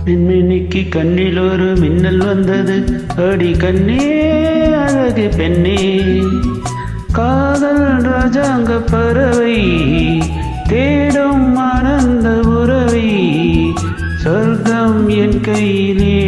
பெண்மணிக்கு கண்ணில் ஒரு மின்னல் வந்தது. அடி கண்ணே அழகு பெண்ணே, காதல் ராஜாங்க பறவை தேடும் ஆனந்த உறவை, சொர்க்கம் என் கையிலே.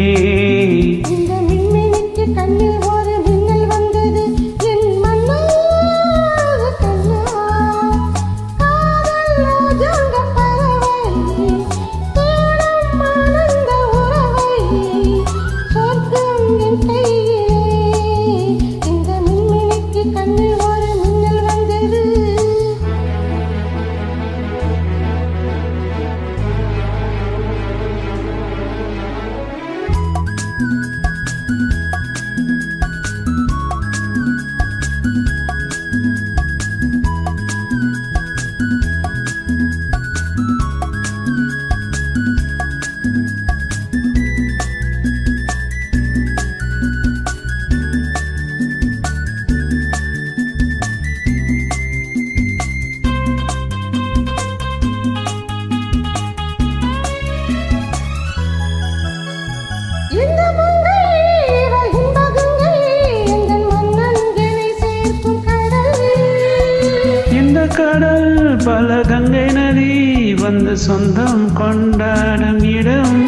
கடல் பல கங்கை நதி வந்து சொந்தம் கொண்டாடும் இடம்.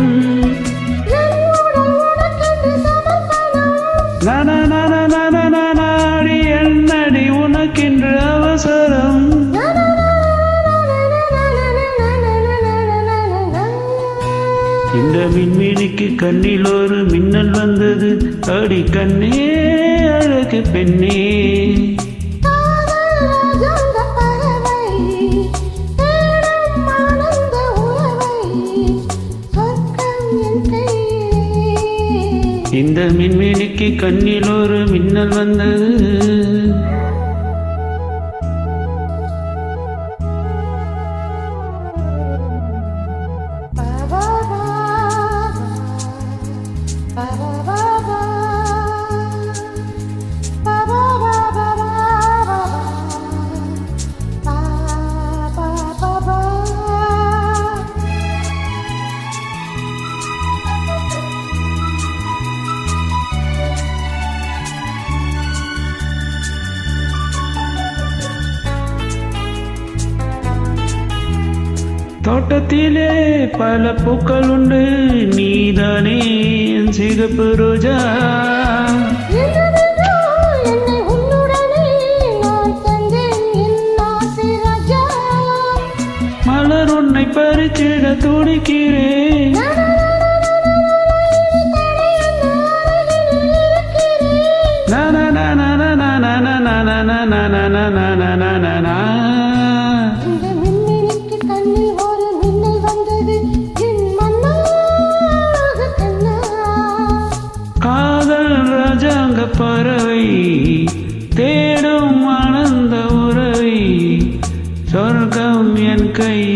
நாடி என்னடி உனக்கின்ற அவசரம்? இந்த மின்மினிக்கு கண்ணில் ஒரு மின்னல் வந்தது. அடி கண்ணே அழகு பெண்ணே, இந்த மின்மினிக்கு கண்ணில் ஒரு மின்னல் வந்தது. தோட்டத்திலே பல பூக்கள் உண்டு, நீதானே என் சிகப்பு ரோஜா. மலர் உன்னை பறிச்சிட துடிக்கிறேன். பறவை தேடும் ஆனந்த உறவை, சொர்க்கம் என் கை.